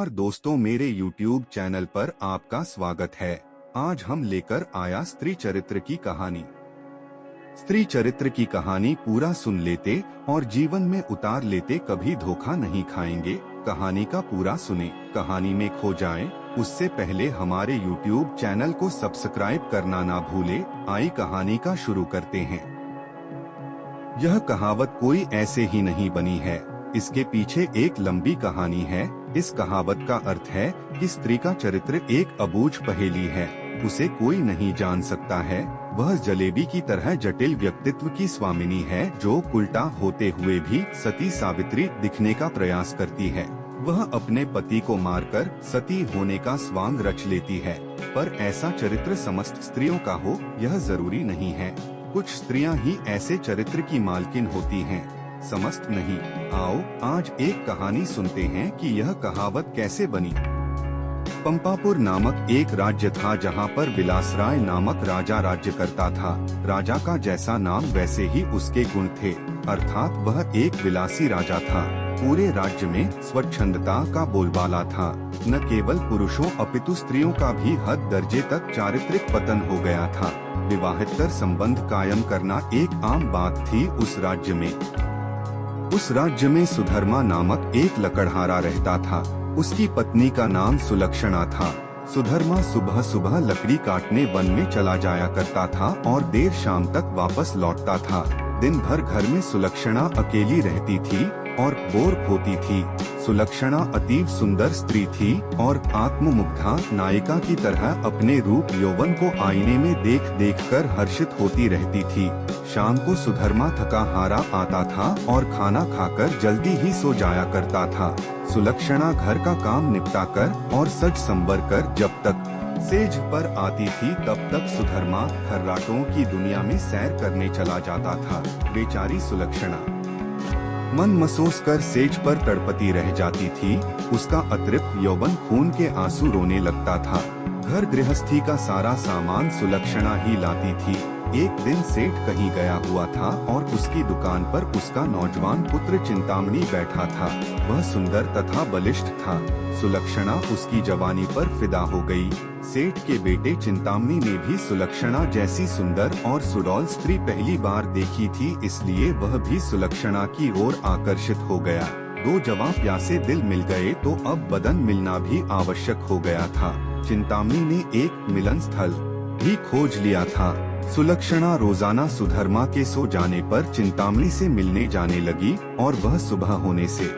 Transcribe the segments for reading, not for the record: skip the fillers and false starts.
नमस्कार दोस्तों, मेरे YouTube चैनल पर आपका स्वागत है। आज हम लेकर आया स्त्री चरित्र की कहानी। स्त्री चरित्र की कहानी पूरा सुन लेते और जीवन में उतार लेते, कभी धोखा नहीं खाएंगे। कहानी का पूरा सुने, कहानी में खो जाएं। उससे पहले हमारे YouTube चैनल को सब्सक्राइब करना ना भूले। आई कहानी का शुरू करते हैं। यह कहावत कोई ऐसे ही नहीं बनी है, इसके पीछे एक लंबी कहानी है। इस कहावत का अर्थ है कि स्त्री का चरित्र एक अबूझ पहेली है, उसे कोई नहीं जान सकता है। वह जलेबी की तरह जटिल व्यक्तित्व की स्वामिनी है, जो उल्टा होते हुए भी सती सावित्री दिखने का प्रयास करती है। वह अपने पति को मारकर सती होने का स्वांग रच लेती है, पर ऐसा चरित्र समस्त स्त्रियों का हो यह जरूरी नहीं है। कुछ स्त्रियां ही ऐसे चरित्र की मालकिन होती हैं, समस्त नहीं। आओ आज एक कहानी सुनते हैं कि यह कहावत कैसे बनी। पंपापुर नामक एक राज्य था, जहां पर विलासराय नामक राजा राज्य करता था। राजा का जैसा नाम वैसे ही उसके गुण थे, अर्थात वह एक विलासी राजा था। पूरे राज्य में स्वच्छंदता का बोलबाला था। न केवल पुरुषों अपितु स्त्रियों का भी हद दर्जे तक चारित्रिक पतन हो गया था। विवाहेतर संबंध कायम करना एक आम बात थी उस राज्य में। उस राज्य में सुधर्मा नामक एक लकड़हारा रहता था। उसकी पत्नी का नाम सुलक्षणा था। सुधर्मा सुबह सुबह लकड़ी काटने वन में चला जाया करता था और देर शाम तक वापस लौटता था। दिन भर घर में सुलक्षणा अकेली रहती थी और बोर होती थी। सुलक्षणा अतीव सुंदर स्त्री थी और आत्ममुग्धा नायिका की तरह अपने रूप यौवन को आईने में देख देख कर हर्षित होती रहती थी। शाम को सुधर्मा थका हारा आता था और खाना खाकर जल्दी ही सो जाया करता था। सुलक्षणा घर का काम निपटाकर और सज संवर कर जब तक सेज पर आती थी, तब तक सुधर्मा खर्राटों की दुनिया में सैर करने चला जाता था। बेचारी सुलक्षणा मन मसोस कर सेज पर तड़पती रह जाती थी। उसका अतृप्त यौवन खून के आंसू रोने लगता था। घर गृहस्थी का सारा सामान सुलक्षणा ही लाती थी। एक दिन सेठ कहीं गया हुआ था और उसकी दुकान पर उसका नौजवान पुत्र चिंतामणि बैठा था। वह सुंदर तथा बलिष्ठ था। सुलक्षणा उसकी जवानी पर फिदा हो गई। सेठ के बेटे चिंतामणि ने भी सुलक्षणा जैसी सुंदर और सुडौल स्त्री पहली बार देखी थी, इसलिए वह भी सुलक्षणा की ओर आकर्षित हो गया। दो जवां प्यासे दिल मिल गए तो अब बदन मिलना भी आवश्यक हो गया था। चिंतामणि ने एक मिलन स्थल भी खोज लिया था। सुलक्षणा रोजाना सुधर्मा के सो जाने पर चिंतामणि से मिलने जाने लगी और वह सुबह होने से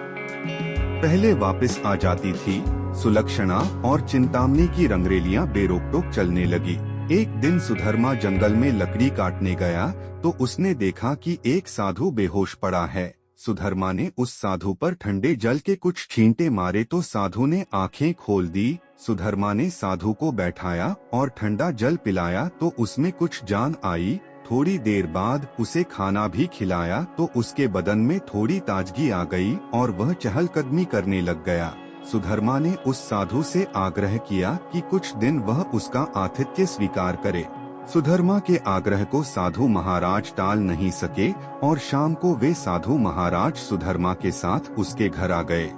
पहले वापस आ जाती थी। सुलक्षणा और चिंतामणि की रंगरेलियां बेरोक-टोक चलने लगी। एक दिन सुधर्मा जंगल में लकड़ी काटने गया तो उसने देखा कि एक साधु बेहोश पड़ा है। सुधर्मा ने उस साधु पर ठंडे जल के कुछ छींटे मारे तो साधु ने आंखें खोल दी। सुधर्मा ने साधु को बैठाया और ठंडा जल पिलाया तो उसमें कुछ जान आई। थोड़ी देर बाद उसे खाना भी खिलाया तो उसके बदन में थोड़ी ताजगी आ गई और वह चहलकदमी करने लग गया। सुधर्मा ने उस साधु से आग्रह किया कि कुछ दिन वह उसका आतिथ्य स्वीकार करे। सुधर्मा के आग्रह को साधु महाराज टाल नहीं सके और शाम को वे साधु महाराज सुधर्मा के साथ उसके घर आ गए।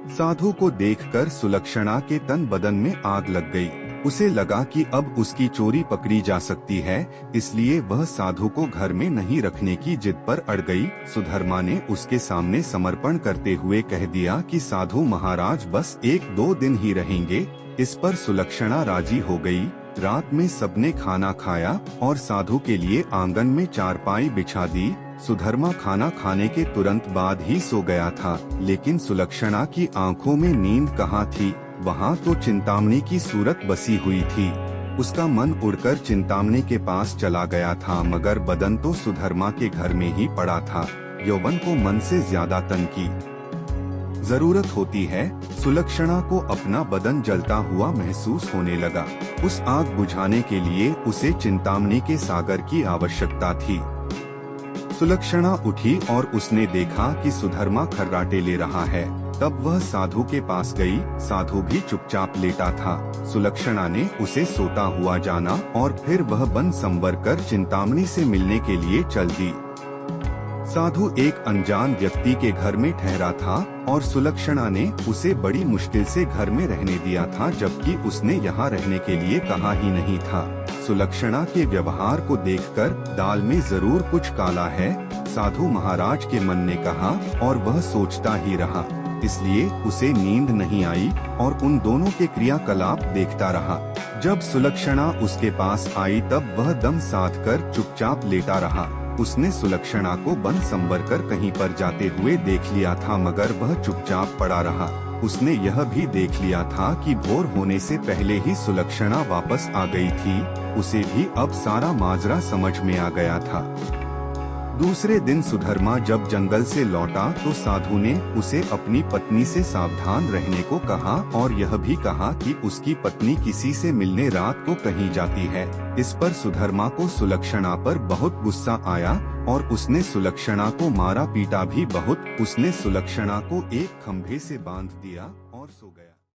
साधु को देखकर सुलक्षणा के तन बदन में आग लग गई। उसे लगा कि अब उसकी चोरी पकड़ी जा सकती है, इसलिए वह साधु को घर में नहीं रखने की जिद पर अड़ गई। सुधर्मा ने उसके सामने समर्पण करते हुए कह दिया कि साधु महाराज बस 1-2 दिन ही रहेंगे। इस पर सुलक्षणा राजी हो गई। रात में सबने खाना खाया और साधु के लिए आंगन में चारपाई बिछा दी। सुधर्मा खाना खाने के तुरंत बाद ही सो गया था, लेकिन सुलक्षणा की आंखों में नींद कहाँ थी। वहाँ तो चिंतामणि की सूरत बसी हुई थी। उसका मन उड़कर चिंतामणि के पास चला गया था, मगर बदन तो सुधर्मा के घर में ही पड़ा था। यौवन को मन से ज्यादा तन की जरूरत होती है। सुलक्षणा को अपना बदन जलता हुआ महसूस होने लगा। उस आग बुझाने के लिए उसे चिंतामणि के सागर की आवश्यकता थी। सुलक्षणा उठी और उसने देखा कि सुधर्मा खर्राटे ले रहा है। तब वह साधु के पास गई। साधु भी चुपचाप लेटा था। सुलक्षणा ने उसे सोता हुआ जाना और फिर वह बन संवर कर चिंतामणि से मिलने के लिए चल दी। साधु एक अनजान व्यक्ति के घर में ठहरा था और सुलक्षणा ने उसे बड़ी मुश्किल से घर में रहने दिया था, जबकि उसने यहाँ रहने के लिए कहा ही नहीं था। सुलक्षणा के व्यवहार को देखकर दाल में जरूर कुछ काला है, साधु महाराज के मन ने कहा, और वह सोचता ही रहा। इसलिए उसे नींद नहीं आई और उन दोनों के क्रियाकलाप देखता रहा। जब सुलक्षणा उसके पास आई तब वह दम साध कर चुपचाप लेटा रहा। उसने सुलक्षणा को बन संवर कर कहीं पर जाते हुए देख लिया था, मगर वह चुपचाप पड़ा रहा। उसने यह भी देख लिया था कि भोर होने से पहले ही सुलक्षणा वापस आ गई थी। उसे भी अब सारा माजरा समझ में आ गया था। दूसरे दिन सुधर्मा जब जंगल से लौटा तो साधु ने उसे अपनी पत्नी से सावधान रहने को कहा और यह भी कहा कि उसकी पत्नी किसी से मिलने रात को कहीं जाती है। इस पर सुधर्मा को सुलक्षणा पर बहुत गुस्सा आया और उसने सुलक्षणा को मारा पीटा भी बहुत। उसने सुलक्षणा को एक खंभे से बांध दिया और सो गया।